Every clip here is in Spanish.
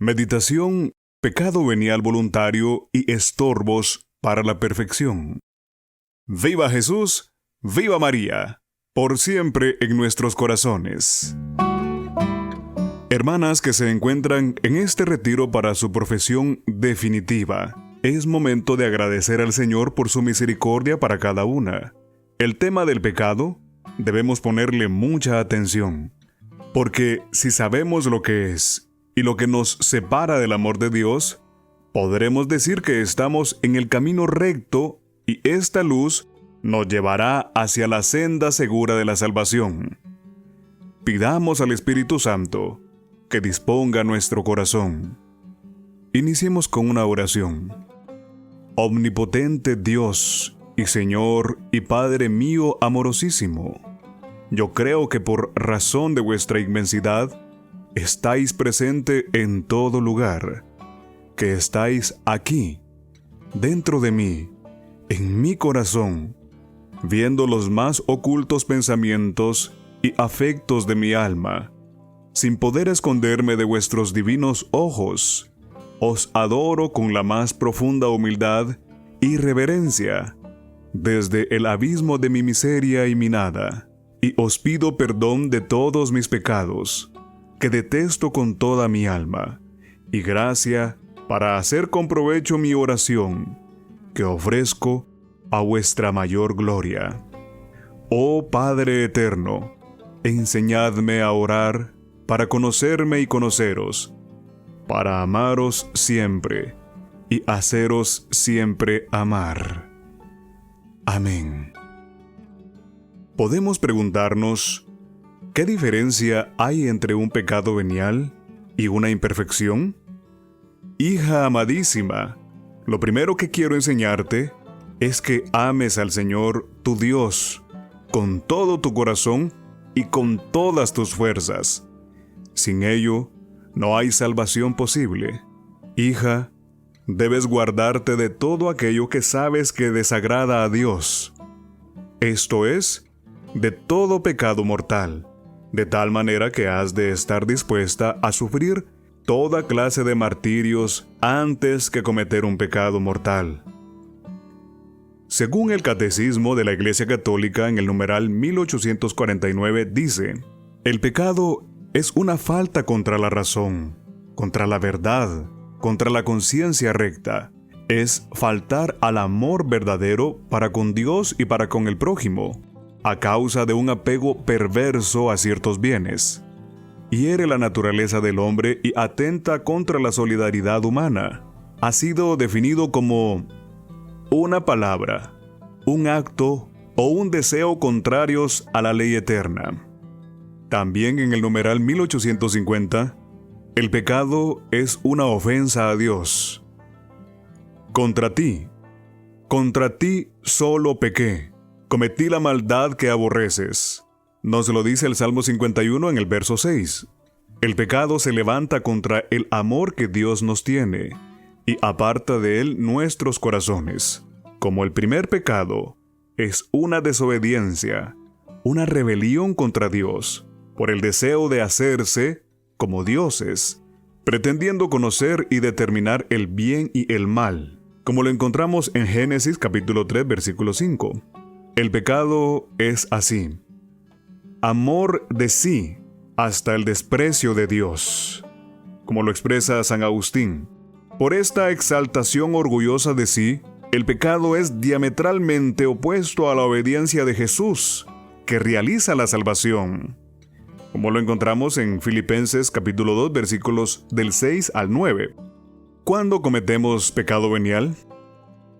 Meditación, pecado venial voluntario y estorbos para la perfección. ¡Viva Jesús! ¡Viva María! Por siempre en nuestros corazones. Hermanas que se encuentran en este retiro para su profesión definitiva, es momento de agradecer al Señor por su misericordia para cada una. El tema del pecado, debemos ponerle mucha atención, porque si sabemos lo que es y lo que nos separa del amor de Dios, podremos decir que estamos en el camino recto y esta luz nos llevará hacia la senda segura de la salvación. Pidamos al Espíritu Santo que disponga nuestro corazón. Iniciemos con una oración. Omnipotente Dios y Señor y Padre mío amorosísimo, yo creo que por razón de vuestra inmensidad estáis presente en todo lugar, que estáis aquí, dentro de mí, en mi corazón, viendo los más ocultos pensamientos y afectos de mi alma. Sin poder esconderme de vuestros divinos ojos, os adoro con la más profunda humildad y reverencia, desde el abismo de mi miseria y mi nada, y os pido perdón de todos mis pecados, que detesto con toda mi alma, y gracia para hacer con provecho mi oración, que ofrezco a vuestra mayor gloria. Oh Padre eterno, enseñadme a orar para conocerme y conoceros, para amaros siempre y haceros siempre amar. Amén. Podemos preguntarnos, ¿qué diferencia hay entre un pecado venial y una imperfección? Hija amadísima, lo primero que quiero enseñarte es que ames al Señor tu Dios con todo tu corazón y con todas tus fuerzas. Sin ello, no hay salvación posible. Hija, debes guardarte de todo aquello que sabes que desagrada a Dios. Esto es, de todo pecado mortal, de tal manera que has de estar dispuesta a sufrir toda clase de martirios antes que cometer un pecado mortal. Según el Catecismo de la Iglesia Católica en el numeral 1849 dice, el pecado es una falta contra la razón, contra la verdad, contra la conciencia recta. Es faltar al amor verdadero para con Dios y para con el prójimo, a causa de un apego perverso a ciertos bienes. Hiere la naturaleza del hombre y atenta contra la solidaridad humana. Ha sido definido como una palabra, un acto o un deseo contrarios a la ley eterna. También en el numeral 1850, el pecado es una ofensa a Dios. Contra ti solo pequé, cometí la maldad que aborreces. Nos lo dice el Salmo 51 en el verso 6. El pecado se levanta contra el amor que Dios nos tiene y aparta de él nuestros corazones. Como el primer pecado es una desobediencia, una rebelión contra Dios, por el deseo de hacerse como dioses, pretendiendo conocer y determinar el bien y el mal, como lo encontramos en Génesis capítulo 3, versículo 5. El pecado es así: amor de sí hasta el desprecio de Dios, como lo expresa San Agustín. Por esta exaltación orgullosa de sí, el pecado es diametralmente opuesto a la obediencia de Jesús, que realiza la salvación, como lo encontramos en Filipenses capítulo 2, versículos del 6 al 9. ¿Cuándo cometemos pecado venial?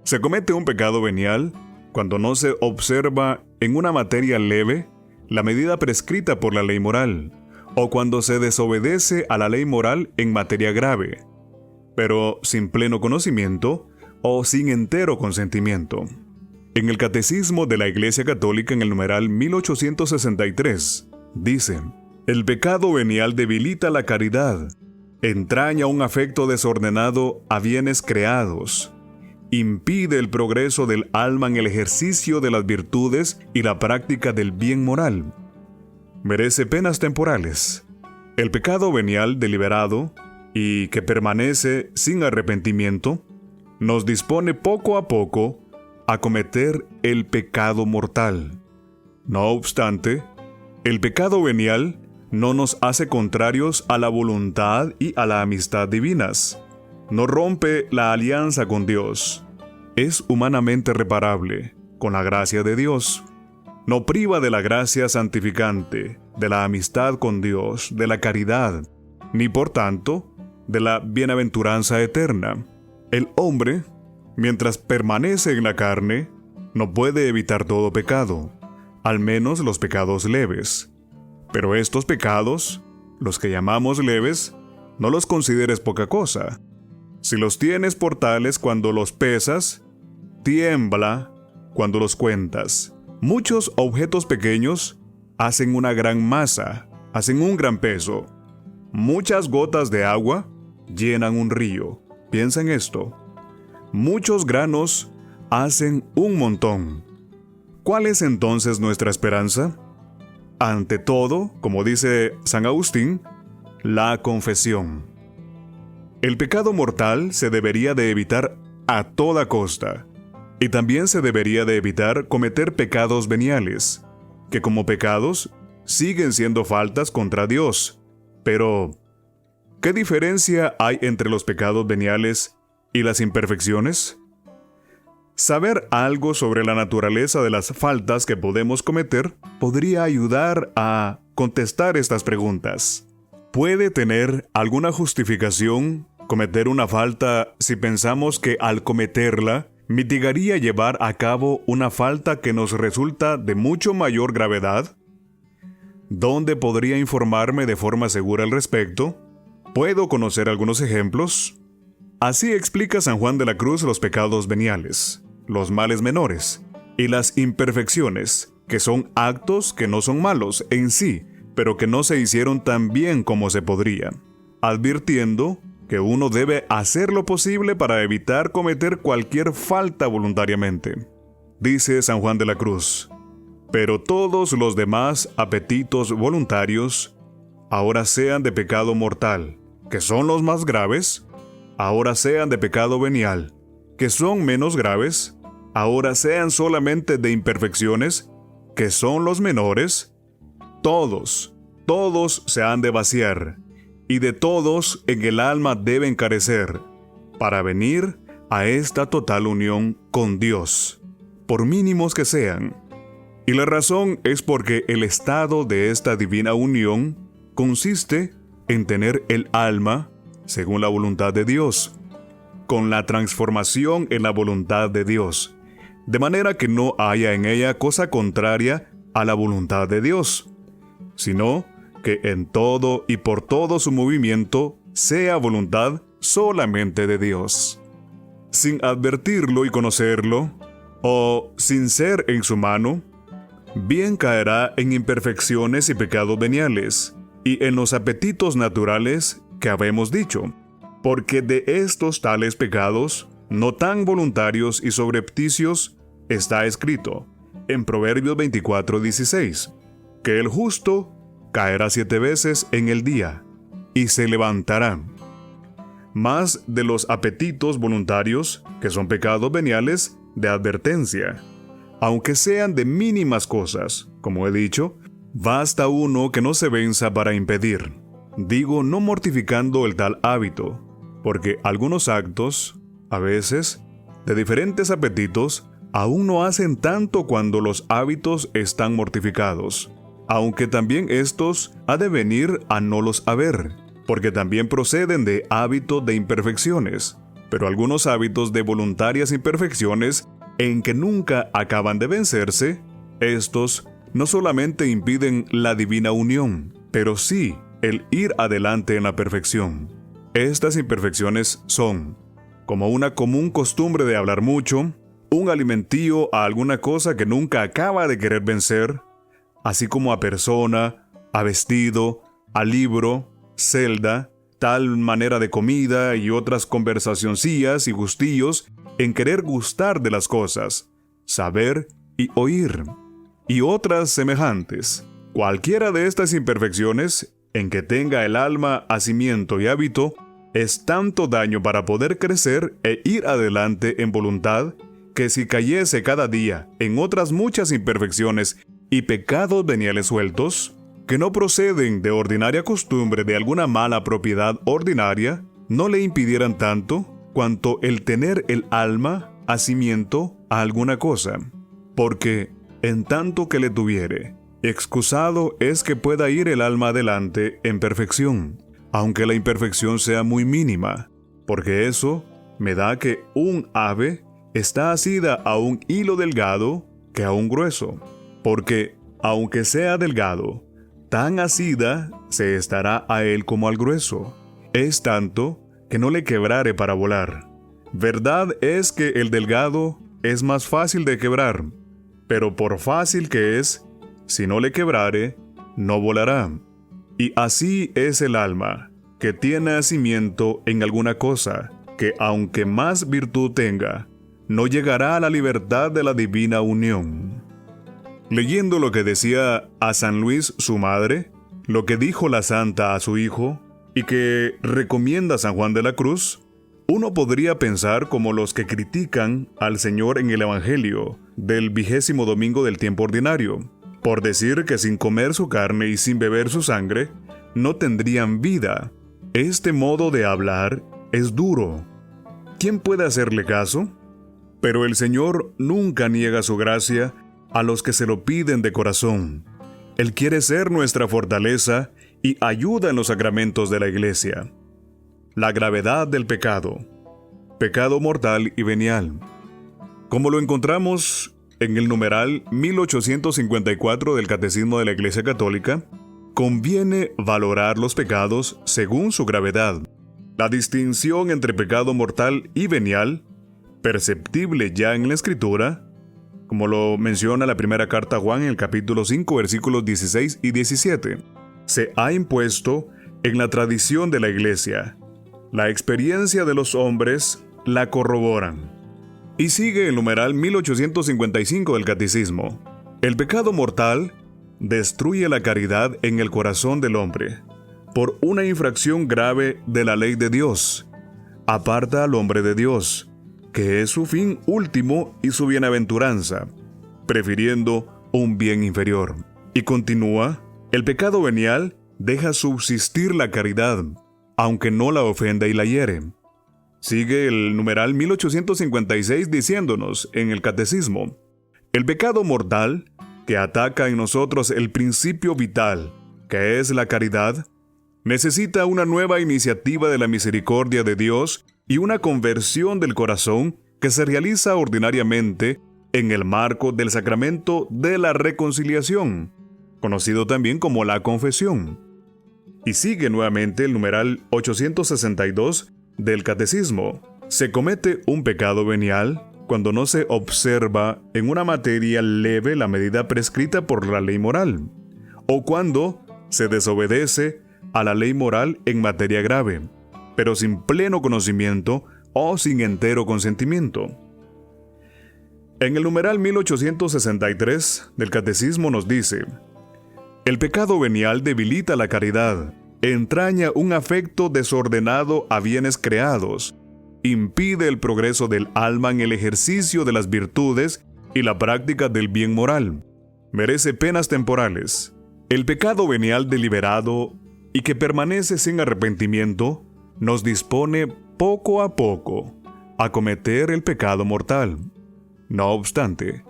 Se comete un pecado venial cuando no se observa en una materia leve la medida prescrita por la ley moral, o cuando se desobedece a la ley moral en materia grave, pero sin pleno conocimiento o sin entero consentimiento. En el Catecismo de la Iglesia Católica en el numeral 1863, dice: el pecado venial debilita la caridad, entraña un afecto desordenado a bienes creados, impide el progreso del alma en el ejercicio de las virtudes y la práctica del bien moral. Merece penas temporales. El pecado venial deliberado y que permanece sin arrepentimiento, nos dispone poco a poco a cometer el pecado mortal. No obstante, el pecado venial no nos hace contrarios a la voluntad y a la amistad divinas. No rompe la alianza con Dios. Es humanamente reparable, con la gracia de Dios. No priva de la gracia santificante, de la amistad con Dios, de la caridad, ni por tanto, de la bienaventuranza eterna. El hombre, mientras permanece en la carne, no puede evitar todo pecado, al menos los pecados leves. Pero estos pecados, los que llamamos leves, no los consideres poca cosa. Si los tienes por tales cuando los pesas, tiembla cuando los cuentas. Muchos objetos pequeños hacen una gran masa, hacen un gran peso. Muchas gotas de agua llenan un río. Piensa en esto. Muchos granos hacen un montón. ¿Cuál es entonces nuestra esperanza? Ante todo, como dice San Agustín, la confesión. El pecado mortal se debería de evitar a toda costa. Y también se debería de evitar cometer pecados veniales, que como pecados siguen siendo faltas contra Dios. Pero, ¿qué diferencia hay entre los pecados veniales y las imperfecciones? Saber algo sobre la naturaleza de las faltas que podemos cometer podría ayudar a contestar estas preguntas. ¿Puede tener alguna justificación cometer una falta si pensamos que al cometerla mitigaría llevar a cabo una falta que nos resulta de mucho mayor gravedad? ¿Dónde podría informarme de forma segura al respecto? ¿Puedo conocer algunos ejemplos? Así explica San Juan de la Cruz los pecados veniales, los males menores y las imperfecciones, que son actos que no son malos en sí, pero que no se hicieron tan bien como se podría, advirtiendo que uno debe hacer lo posible para evitar cometer cualquier falta voluntariamente. Dice San Juan de la Cruz: pero todos los demás apetitos voluntarios, ahora sean de pecado mortal, que son los más graves, ahora sean de pecado venial, que son menos graves, ahora sean solamente de imperfecciones, que son los menores, todos se han de vaciar, y de todos en el alma deben carecer, para venir a esta total unión con Dios, por mínimos que sean. Y la razón es porque el estado de esta divina unión consiste en tener el alma según la voluntad de Dios, con la transformación en la voluntad de Dios, de manera que no haya en ella cosa contraria a la voluntad de Dios, sino que en todo y por todo su movimiento sea voluntad solamente de Dios. Sin advertirlo y conocerlo, o sin ser en su mano, bien caerá en imperfecciones y pecados veniales, y en los apetitos naturales que habemos dicho, porque de estos tales pecados, no tan voluntarios y subrepticios, está escrito, en Proverbios 24:16, que el justo caerá 7 veces en el día, y se levantará. Más de los apetitos voluntarios, que son pecados veniales de advertencia. Aunque sean de mínimas cosas, como he dicho, basta uno que no se venza para impedir. Digo, no mortificando el tal hábito, porque algunos actos, a veces, de diferentes apetitos, aún no hacen tanto cuando los hábitos están mortificados. Aunque también estos ha de venir a no los haber, porque también proceden de hábitos de imperfecciones, pero algunos hábitos de voluntarias imperfecciones en que nunca acaban de vencerse, estos no solamente impiden la divina unión, pero sí el ir adelante en la perfección. Estas imperfecciones son, como una común costumbre de hablar mucho, un alimentío a alguna cosa que nunca acaba de querer vencer, así como a persona, a vestido, a libro, celda, tal manera de comida y otras conversacioncillas y gustillos en querer gustar de las cosas, saber y oír, y otras semejantes. Cualquiera de estas imperfecciones, en que tenga el alma hacimiento y hábito, es tanto daño para poder crecer e ir adelante en voluntad, que si cayese cada día en otras muchas imperfecciones y pecados veniales sueltos, que no proceden de ordinaria costumbre de alguna mala propiedad ordinaria, no le impidieran tanto cuanto el tener el alma hacimiento a alguna cosa, porque en tanto que le tuviere, excusado es que pueda ir el alma adelante en perfección, aunque la imperfección sea muy mínima, porque eso me da que un ave está asida a un hilo delgado que a un grueso, porque aunque sea delgado, tan asida se estará a él como al grueso. Es tanto que no le quebrare para volar. Verdad es que el delgado es más fácil de quebrar, pero por fácil que es, si no le quebrare, no volará. Y así es el alma, que tiene hacimiento en alguna cosa, que aunque más virtud tenga, no llegará a la libertad de la divina unión. Leyendo lo que decía a San Luis su madre, lo que dijo la santa a su hijo, y que recomienda San Juan de la Cruz, uno podría pensar como los que critican al Señor en el Evangelio del 20º domingo del tiempo ordinario, por decir que sin comer su carne y sin beber su sangre, no tendrían vida. Este modo de hablar es duro. ¿Quién puede hacerle caso? Pero el Señor nunca niega su gracia a los que se lo piden de corazón. Él quiere ser nuestra fortaleza y ayuda en los sacramentos de la Iglesia. La gravedad del pecado. Pecado mortal y venial. Como lo encontramos en el numeral 1854 del Catecismo de la Iglesia Católica, conviene valorar los pecados según su gravedad. La distinción entre pecado mortal y venial, perceptible ya en la Escritura, como lo menciona la primera carta a Juan en el capítulo 5, versículos 16 y 17, se ha impuesto en la tradición de la Iglesia. La experiencia de los hombres la corroboran. Y sigue el numeral 1855 del Catecismo. El pecado mortal destruye la caridad en el corazón del hombre. Por una infracción grave de la ley de Dios, aparta al hombre de Dios, que es su fin último y su bienaventuranza, prefiriendo un bien inferior. Y continúa, el pecado venial deja subsistir la caridad, aunque no la ofenda y la hiere. Sigue el numeral 1856 diciéndonos en el Catecismo, el pecado mortal, que ataca en nosotros el principio vital, que es la caridad, necesita una nueva iniciativa de la misericordia de Dios y una conversión del corazón que se realiza ordinariamente en el marco del sacramento de la reconciliación, conocido también como la confesión. Y sigue nuevamente el numeral 862 del Catecismo. Se comete un pecado venial cuando no se observa en una materia leve la medida prescrita por la ley moral, o cuando se desobedece a la ley moral en materia grave, pero sin pleno conocimiento o sin entero consentimiento. En el numeral 1863 del Catecismo nos dice, el pecado venial debilita la caridad, entraña un afecto desordenado a bienes creados, impide el progreso del alma en el ejercicio de las virtudes y la práctica del bien moral, merece penas temporales. El pecado venial deliberado y que permanece sin arrepentimiento, nos dispone poco a poco a cometer el pecado mortal. No obstante,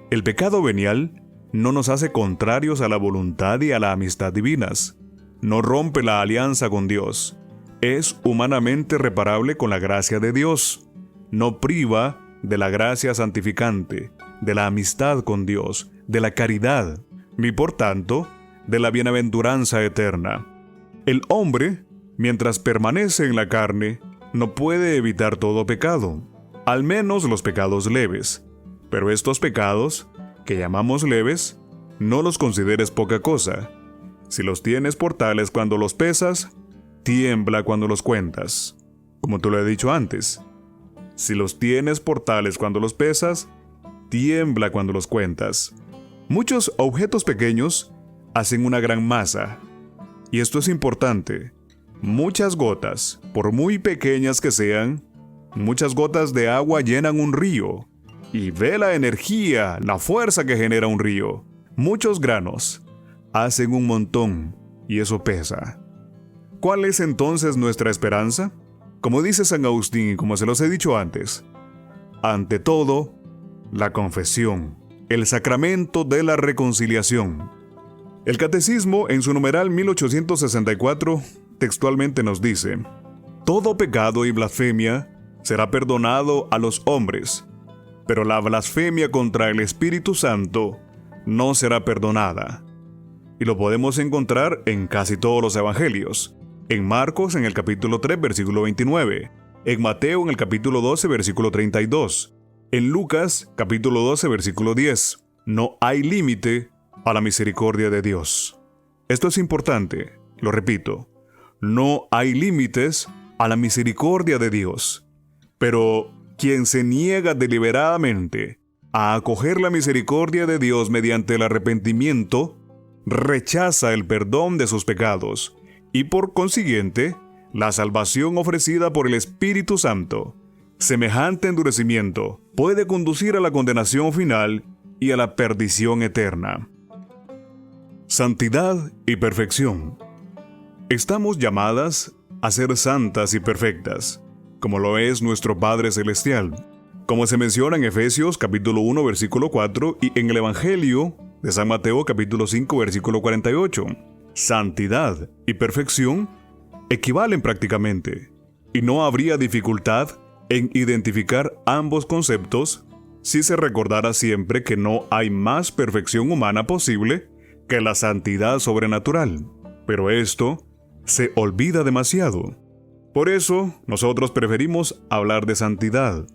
el pecado venial no nos hace contrarios a la voluntad y a la amistad divinas, no rompe la alianza con Dios, es humanamente reparable con la gracia de Dios, no priva de la gracia santificante, de la amistad con Dios, de la caridad, ni por tanto, de la bienaventuranza eterna. El hombre, mientras permanece en la carne, no puede evitar todo pecado, al menos los pecados leves. Pero estos pecados, que llamamos leves, no los consideres poca cosa. Si los tienes por tales cuando los pesas, tiembla cuando los cuentas. Como te lo he dicho antes, si los tienes por tales cuando los pesas, tiembla cuando los cuentas. Muchos objetos pequeños hacen una gran masa. Y esto es importante. Muchas gotas, por muy pequeñas que sean, muchas gotas de agua llenan un río. Y ve la energía, la fuerza que genera un río. Muchos granos hacen un montón y eso pesa. ¿Cuál es entonces nuestra esperanza? Como dice San Agustín y como se los he dicho antes, ante todo, la confesión, el sacramento de la reconciliación. El Catecismo, en su numeral 1864, textualmente nos dice: todo pecado y blasfemia será perdonado a los hombres, pero la blasfemia contra el Espíritu Santo no será perdonada. Y lo podemos encontrar en casi todos los evangelios. En Marcos, en el capítulo 3, versículo 29. En Mateo, en el capítulo 12, versículo 32. En Lucas, capítulo 12, versículo 10. No hay límite a la misericordia de Dios. Esto es importante, lo repito. No hay límites a la misericordia de Dios. Pero quien se niega deliberadamente a acoger la misericordia de Dios mediante el arrepentimiento, rechaza el perdón de sus pecados y por consiguiente, la salvación ofrecida por el Espíritu Santo. Semejante endurecimiento puede conducir a la condenación final y a la perdición eterna. Santidad y perfección. Estamos llamadas a ser santas y perfectas, como lo es nuestro Padre Celestial, como se menciona en Efesios capítulo 1 versículo 4 y en el Evangelio de San Mateo capítulo 5 versículo 48. Santidad y perfección equivalen prácticamente, y no habría dificultad en identificar ambos conceptos si se recordara siempre que no hay más perfección humana posible que la santidad sobrenatural. Pero esto se olvida demasiado. Por eso, nosotros preferimos hablar de santidad,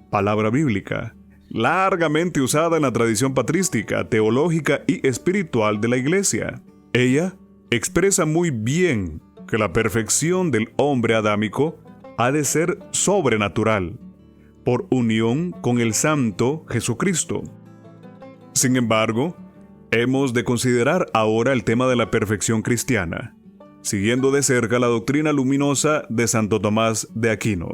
palabra bíblica, largamente usada en la tradición patrística, teológica y espiritual de la Iglesia. Ella expresa muy bien que la perfección del hombre adámico ha de ser sobrenatural, por unión con el Santo Jesucristo. Sin embargo, hemos de considerar ahora el tema de la perfección cristiana, siguiendo de cerca la doctrina luminosa de Santo Tomás de Aquino.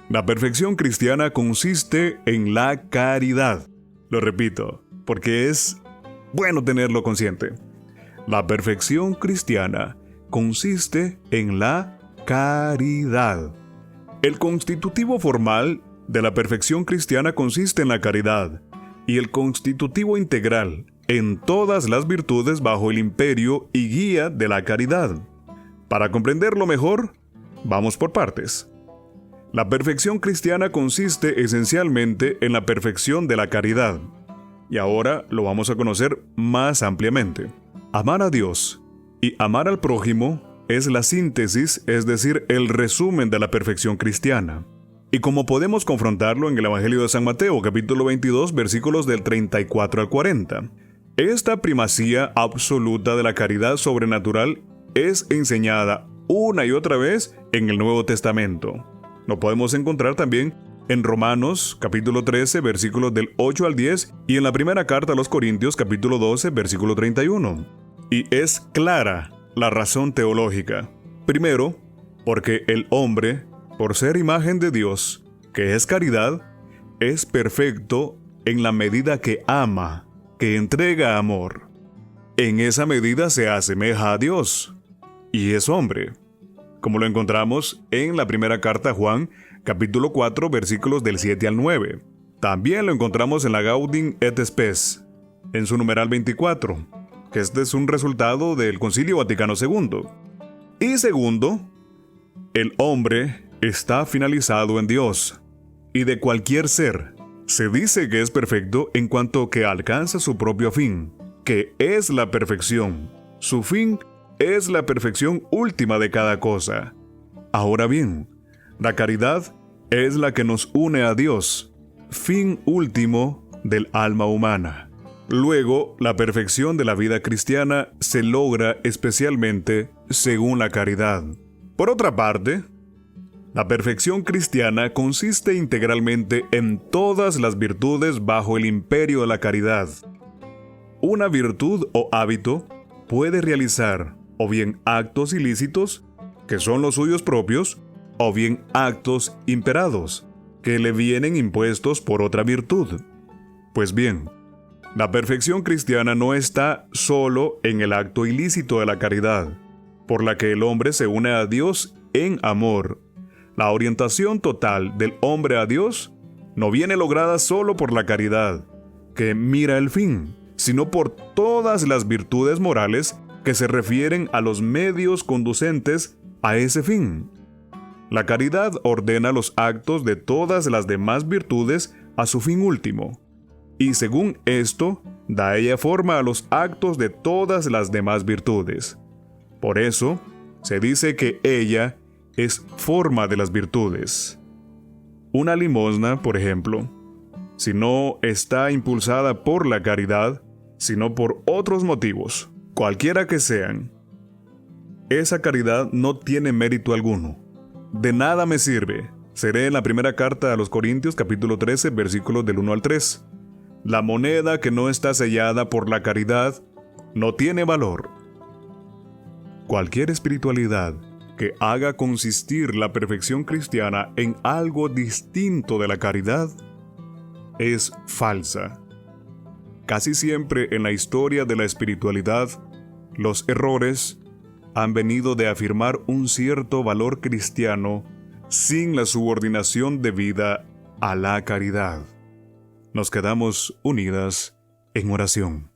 La perfección cristiana consiste en la caridad. Lo repito, porque es bueno tenerlo consciente. La perfección cristiana consiste en la caridad. El constitutivo formal de la perfección cristiana consiste en la caridad, y el constitutivo integral en todas las virtudes bajo el imperio y guía de la caridad. Para comprenderlo mejor, vamos por partes. La perfección cristiana consiste esencialmente en la perfección de la caridad, y ahora lo vamos a conocer más ampliamente. Amar a Dios y amar al prójimo es la síntesis, es decir, el resumen de la perfección cristiana. Y como podemos confrontarlo en el Evangelio de San Mateo, capítulo 22, versículos del 34 al 40. Esta primacía absoluta de la caridad sobrenatural es enseñada una y otra vez en el Nuevo Testamento. Lo podemos encontrar también en Romanos, capítulo 13, versículos del 8 al 10, y en la primera carta a los Corintios, capítulo 12, versículo 31. Y es clara la razón teológica. Primero, porque el hombre, por ser imagen de Dios, que es caridad, es perfecto en la medida que ama, que entrega amor. En esa medida se asemeja a Dios, y es hombre, como lo encontramos en la primera carta a Juan, capítulo 4, versículos del 7 al 9. También lo encontramos en la Gaudium et Spes, en su numeral 24, que este es un resultado del Concilio Vaticano II. Y segundo, el hombre está finalizado en Dios, y de cualquier ser se dice que es perfecto en cuanto que alcanza su propio fin, que es la perfección. Su fin es la perfección última de cada cosa. Ahora bien, la caridad es la que nos une a Dios, fin último del alma humana. Luego, la perfección de la vida cristiana se logra especialmente según la caridad. Por otra parte, la perfección cristiana consiste integralmente en todas las virtudes bajo el imperio de la caridad. Una virtud o hábito puede realizar o bien actos ilícitos que son los suyos propios, o bien actos imperados, que le vienen impuestos por otra virtud. Pues bien, la perfección cristiana no está solo en el acto ilícito de la caridad, por la que el hombre se une a Dios en amor. La orientación total del hombre a Dios no viene lograda solo por la caridad, que mira el fin, sino por todas las virtudes morales que se refieren a los medios conducentes a ese fin. La caridad ordena los actos de todas las demás virtudes a su fin último, y según esto, da ella forma a los actos de todas las demás virtudes. Por eso, se dice que ella es forma de las virtudes. Una limosna, por ejemplo, si no está impulsada por la caridad, sino por otros motivos, cualquiera que sean, esa caridad no tiene mérito alguno. De nada me sirve. Seré en la primera carta a los Corintios, capítulo 13, versículos del 1 al 3. La moneda que no está sellada por la caridad no tiene valor. Cualquier espiritualidad que haga consistir la perfección cristiana en algo distinto de la caridad es falsa. Casi siempre en la historia de la espiritualidad, los errores han venido de afirmar un cierto valor cristiano sin la subordinación debida a la caridad. Nos quedamos unidas en oración.